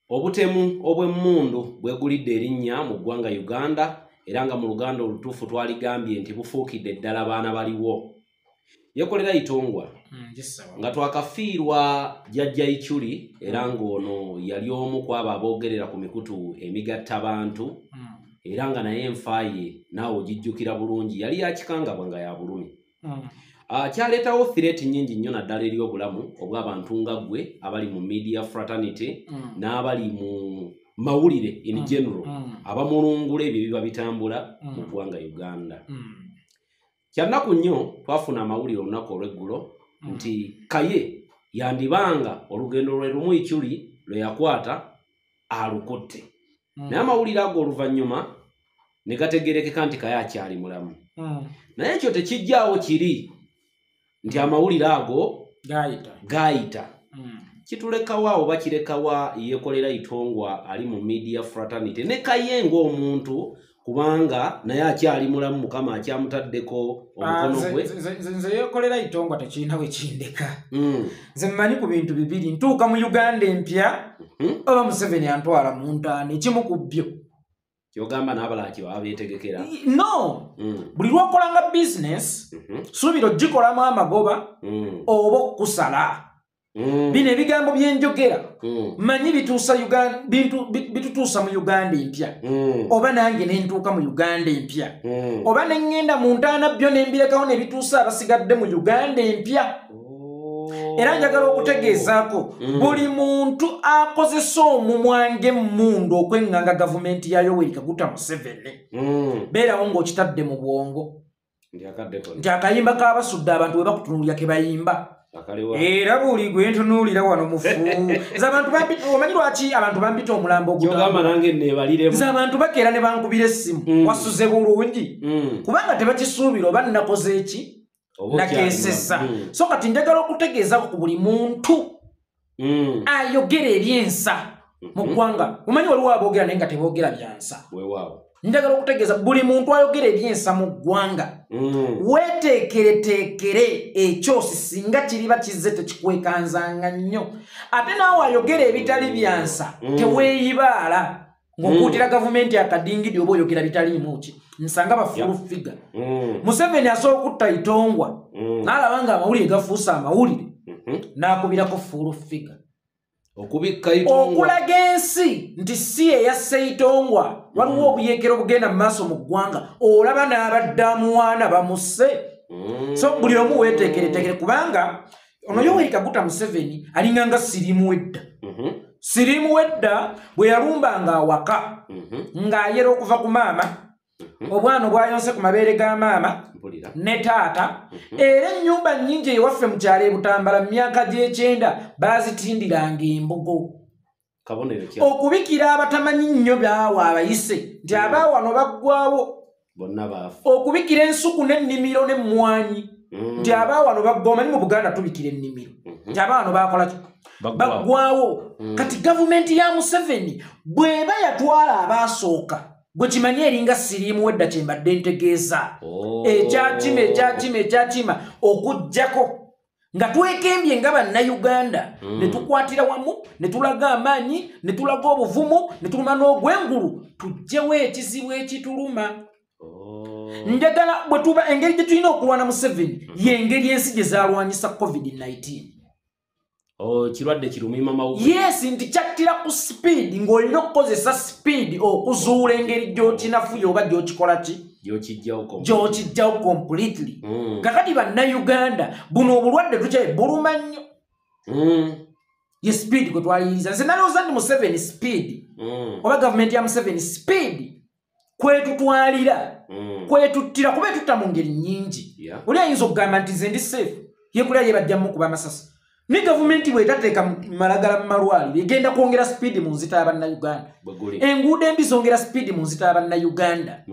Obutemu obw'emmundu bwegulidde erinnya mu ggwanga Uganda era nga mu Luganda olutuufu twaligambye nti bufuukidde ddala baana baliwo. Yekolera Itongwa nga twakafiirwa jjajja Ichuli era ng'ono yali omu ku abo aboogerera ku mikutu emigattabantu era nga naye enfaaye naawe ogijjukira bulungi yali yakikangabwa nga ya bulumi. Kyaleetawo threat nnyingi nnyo naddala eri obulamu obw'abantu nga ggwe abali mu media fraternity n'abali mu mawulire in general abamulungula ebyo biba bitambula mu ggwanga Uganda. Kyannaku nnyo twafuna amawulire olunaku olw'eggulo nti Kaye yandibanga olugendo lwe lumu Ichuli lwe yakwata alukutte. Naye amawulire ago oluvannyuma ne gategeerekeka nti Kaye akyali mulamu. Naye ekyo tekijjaawo kiri nti amawulire ago gaayita. Kitulekawa oba kirekawa Yekolera Itongwa ali mu media fraternity ne Kaye ng'omuntu kubanga naye akyali mulamu Mukama akyamutaddeko omukono gwe. Nze Yekolera Itongwa tekirina we kindeka. Nze mmanyi ku bintu bibiri, ntuuka mu Uganda empya oba Museveni antwala mu ntaana, ekimu ku byo. Kyogamba n'abalaki baba beetegekera? No! Buli lw'okolanga business, suubira ogikolamu amagoba oba okusala. Bino ebigambo byenjogera manyi bitutuusa mu Uganda empya oba nange nentuuka mu Uganda empya oba nengenda mu ntaana byo nembirekawo ne bituusa abasigadde mu Uganda empya. Era njagala okutegeezaako buli muntu akozesa omumwa ng'emmundu okwenganga gavumenti ya Yoweri Kaguta Museveni beerawo ng'okitadde mu bwongo nti akayimba k'abasudde abantu we bakutunuulira ke bayimba. Era buli gwe ntunuulira wano mufu omanyi lwaki abantu bambita omulambo ogutambula? Abantu bakeera ne bankubira essimu wasuze bulungi kubanga tebakisuubira oba nakoze eki nakeesesa. So kati njagala okutegeezako ku buli muntu ayogera ebyensa mu ggwanga. Omanyi waliwo aboogera naye nga teboogera byansa. Njagala okutegeeza buli muntu ayogera ebyensa mu ggwanga weeteekereteekere ekyosi singa kiriba kizze tekikwekanzanga nnyo. Ate naawe ayogera ebitali byansa teweeyibaala ng'okuutira gavumenti akadingidi oba oyogera bitaliimu ki. Nsanga bafuulu figa. Museveni asobola okutta Itongwa n'alaba nga amawulire gafuuse amawulire n'akubirako fuulu figa. Okulaga ensi nti si eyasse Itongwa waliwo obuyeekero bugenda mu maaso mu ggwanga olaba n'abaddamuwaana bamusse. So buli omu weeteekereteekere kubanga ono Yoweri Kaguta Museveni alinganga siriimu wedda. Siriimu wedda bwe yalumbanga awaka ng'ayera okuva ku maama obwana obwayonse ku mabeere ga maama ne taata. Era ennyumba nnyingi ewaffe mu kyalo e Butambala mu myaka gy'ekyenda baazitindiranga embogo okubikira abatamanyi nnyo byawa abayise nti abaawano baggwawo, okubikira ensuku n'ennimiro n'emmwanyi nti abaawano baggwa. Omanyi mu Buganda tubikira ennimiro nti abaawano baakola ki baggwawo. Kati gavumenti ya Museveni bw'eba yatwala abaasooka gwe kimanyi eringa siriimu wedda kyembadde ntegeeza ekyakima okuggyako nga twekembye nga bannayuganda ne tukwatira wamu ne tulaga amaanyi ne tulaga obuvumu ne tuluma n'ogwengulu tuggyewo ekizibu ekituluma. Njagala bwe tuba engeri gye tulina okulwana Museveni y'engeri ensi gye zaalwanyisa COVID-19. Kirwadde kirumima mawuggwe. Yes, nti kyattira ku speed ng'olina okukozesa speed okuzuula engeri gy'okinafuya oba gy'okikola ki gy'okijjawo completely. Kakati bannayuganda buno obulwadde tukyaye buluma nnyo ye speed kwe twaliyiriza. Nze nalowooza nti Museveni speed oba gavumenti ya Museveni speed kwetutwalira kwetuttira kuba etutta mu ngeri nnyingi. Oli ayinza okugamba nti nze ndi safe Yekolera yebajjamu kuba Amasasi. Ni gavumenti bw'etateeka malagala mu malwaliro egenda kwongera speed mu nzita y'Abannayuganda. Enguudo embi zongera speed mu nzita y'Abannayuganda.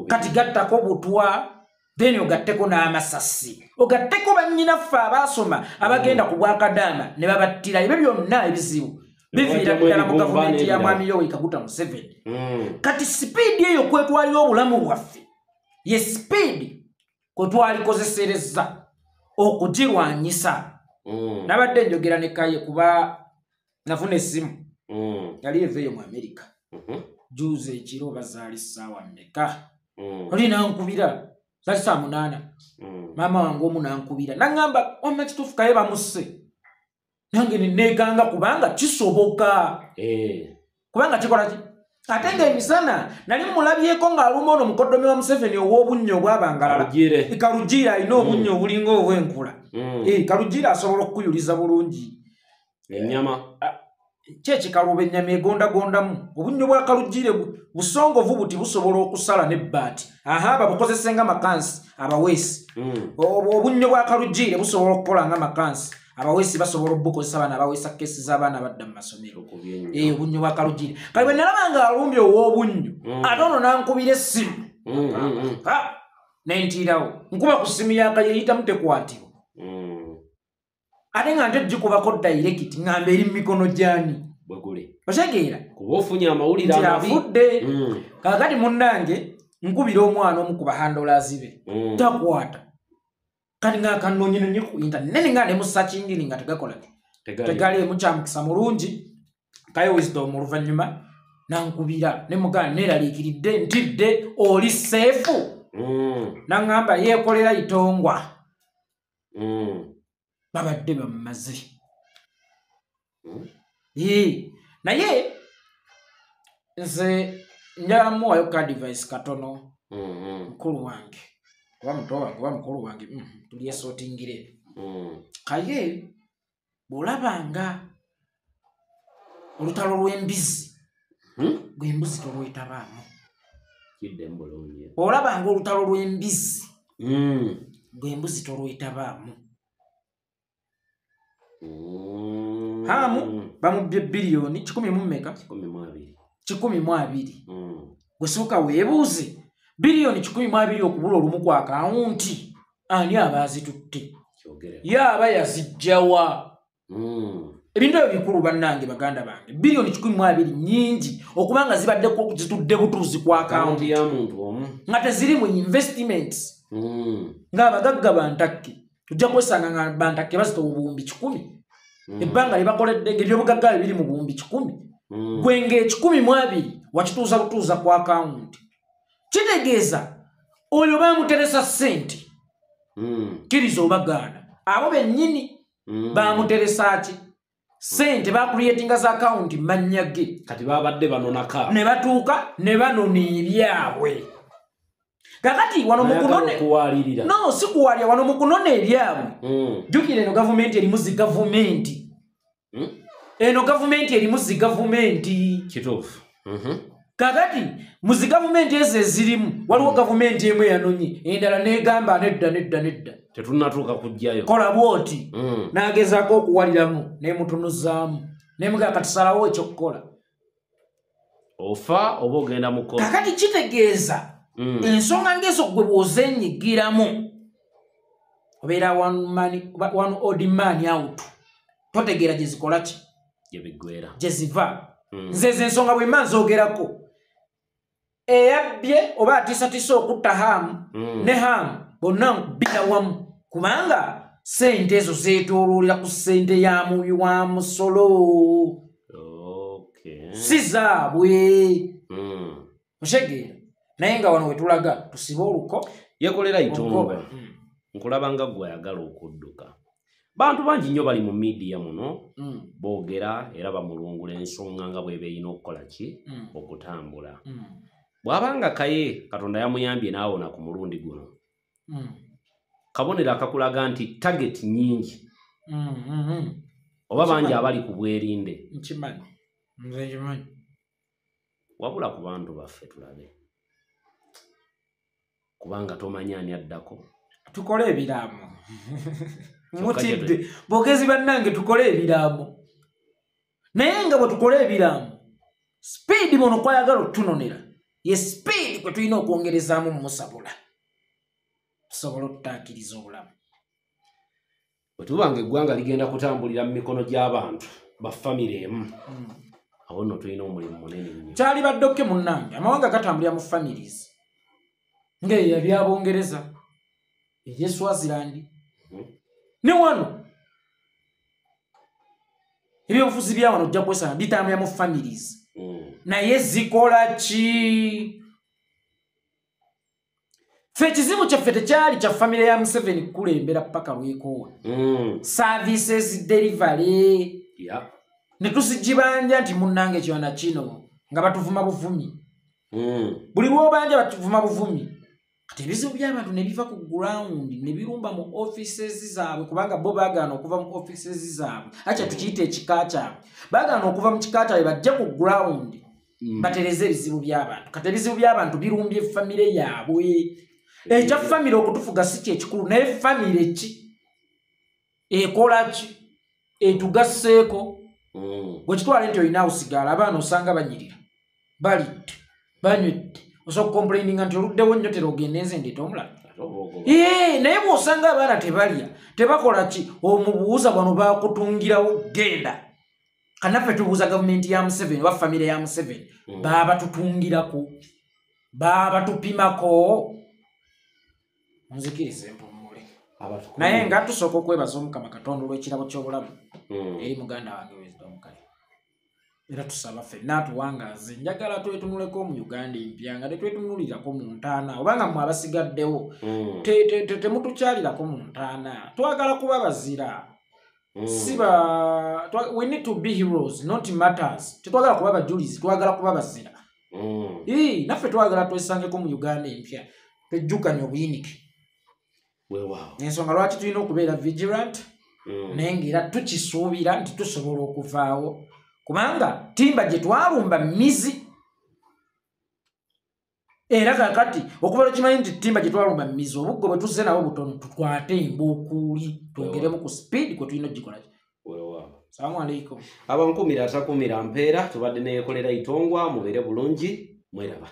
Kati gattako butwa then ogatteko n'Amasasi ogatteko bannyinaffe abaasoma abagenda ku Bwakadaama ne babattira. Ebyo byonna ebizibu biviira ddala mu gavumenti ya Mwami Yoweri Kaguta Museveni. Kati speed eyo kwetwalira obulamu bwaffe ye speed kwe twalikozesereza okugirwanyisa. Nabadde njogera ne Kaye kuba nafuna essimu yali eveeyo mu America juuze ekiro bazaali ssaawa mmeka oli nankubira zaali saa 8 maama wange omu nankubira naŋŋamba wamma kituufu Kaye bamusse nange nenneeganga kubanga kisoboka kubanga kikola ki ate ng'emisana nali mulabyeko ng'aluma ono mukoddomi wa Museveni ow'obunnyo obwabangalala Kalugiira alina obunnyo obulinga obw'enkula Kalugiira asobola okukuyuliza bulungi ennyama kyekikaluba ennyama egondagondamu obunnyo bwa Kalugiira busongovu buti busobola okusala n'ebbaati babukozese nga makansi abaweesi obunnyo bwa Kalugiira busobola okukola nga makansi abaweesi basobola obukozesa abaana abaweesa kesi z'abaana badda mu masomero obunnyo bwa Kalugiira kale bwe nalaba nga alumbye ow'obunnyo ate ono nankubira essimu nentiirawo nkuba ku ssimu ya Kaye eyitamu tekwatibwa ate nga nte gikubako direct ngamba eri mu mikono gyani otegeera kuba ofunye amawulire afudde kakati munnange nkubira omwana omu ku bahandolazi be takwata kati nga kanonyinonye ku internet nga ne musachingiri nga tegakola tegali mukyamukisa mulungi Kaye wisdom oluvannyuma nankubira ne mugana neraliikiridde ntidde oli seefu naŋŋamba yeekolera itongwa babadde bamaze naye nze njalamuwayo ka device katono mukulu wange oba muto wange oba mukulu wange tulyesotingire Kaye bw'olabanga olutalo lw'embizi gw'embuzi tolwetabaamu olabanga olutalo lw'embizi gw'embuzi tolwetabaamu hamu bamubye biliyoni 10 mu mmeka 120 gwesooka weebuuze biliyoni 12 okubula olumu ku akawunti ani aba azitutte yaaba yazijjawa ebintu ebyo bikulu bannange baganda bange biliyoni 12 nyingi okubanga zibaddeko zitudde butuuzi ku akawunti ya muntu omu nga teziri mu investments ng'abagagga bantakke tujja kwesanga nga bantakke bazitowa obuwumbi 10 ebbanga lyebakoledde ng'ebyobugagga biri mu buwumbi 10 gwenge 12 wakituuza butuuza ku akawunti kitegeeza oyo bamuteresa ssente kiriza obagaana abo bennyini bamuteresa ki ssente bakuliyetinga za akawunti mannya ge kati babadde banonaka ne batuuka ne banona ebyabwe kakati wano mukunone no si kuwalya wano mukunone ebyabwe jukira eno gavumenti erimu zi gavumenti eno gavumenti erimu zi gavumenti kituufu kakati mu zi gavumenti ezo ezirimu waliwo gavumenti emu yanonye endala negamba nedda tetunnatuuka kujjayo kola bwoti nagezaako okuwaliramu nemutunuzaamu nemugaa katusalawo ekyokukola ofa oba ogenda mukola kakati kitegeeza ensonga ngezo gwe bw'ozenyigiramu obeera one odd man out totegeera gye zikola ki gye ziva nze ezo ensonga bwe mma nzoogerako eyabbye oba atiisatiisa okutta hamu ne hamu bonna nkubira wamu kubanga ssente ezo zeetooloolera ku ssente ya mubi wa musolo si zaabwe oshegeera naye nga wano wetulaga tusibe oluko yekolera itongwa nkulaba nga gwe ayagala okudduka bantu bangi nnyo bali mu midiya muno boogera era bamulungula ensonga nga bw'eba erina okukola ki okutambula bw'abanga Kaye Katonda yamuyambye n'awona ku mulundi guno kabonero akakulaga nti target nyingi oba bangi abali ku bwerinde wabula ku bantu baffe tulabe kubanga tomanya ani addako tukole ebiraamo mutidde bogezi bannange tukole ebiraamo naye nga bwe tukole ebiraamo speedi bono kwayagala otunonera ye speedi kwe tulina okwongerezaamu mumusabula tusobola okutaakiriza obulamu bwe tubanga eggwanga ligenda kutambulira mu mikono gy'abantu bafamire emu awo nno tulina omulimu munene nnyo kyali baddokke munnange amawanga gatambulira mu families ng'eyo ebyabongereza eryeswaziland ne wano ebyobufuzi bya wano ojja kwesanga bitambulira mu families naye zikola ki? Ffe ekizibu kyaffe tekyali kya famire ya Museveni kukulembera paka lwekoowa services delivery ne tusijibanja nti munnange ekiwana kino nga batuvuma buvumi buli lwobanja batuvuma buvumi kati ebizibu by'abantu ne biva ku ground ne birumba mu offices zaabwe kubanga bo baagaana okuva mu offices zaabwe acha tukiyita ekika kyabwe baagaana okuva mu kika kyabwe bajja ku ground batereze ebizibu by'abantu kati ebizibu by'abantu birumbye famire yaabwe ekya famire okutufuga si kyekikulu naye famire ki ekola ki etugasseeko bwekitwala nti olina osigala abaana osanga banyirira balidde banywedde osobola complaininga nti oluddewo nnyotera ogende enze ndeeta omulala naye bw'osanga abaana tebalya tebakola ki omubuuza bano bakutungirawo genda kanaffe tubuuza gavumenti ya Museveni oba famire ya Museveni baba tutungirako baba tupimako nzikirize mpumule naye nga tusooka okwebaza Omukama Katonda olw'ekirabo ky'obulamu eri muganda wange Wisdom Kaye era tusaba ffenna atuwangaaze njagala twetunuleko mu Uganda empya nga tetwetunulirako mu ntaana obanga mmwe abasigaddewo temutukyalirako mu ntaana twagala kuba bazira we need to be heroes not martyrs tetwagala kuba bajulizi twagala kuba bazira naffe twagala twesangeko mu Uganda empya twejjukanye obuyinike ensonga lwaki tulina okubeera vigilant naye ng'era tukisuubira nti tusobola okuvaawo kubanga timba gye twalumba mizi era kakati okuva lwekimanyi nti timba gye twalumba mizi obuggo bwe tuzze nawo butono tukwate embuukuuli twongeremu ku speed kwe tulina ogikola ki. Salamu alaikum. Abankumira atakumira mpeera tubadde neyekolera Itongwa mubeere bulungi mweraba.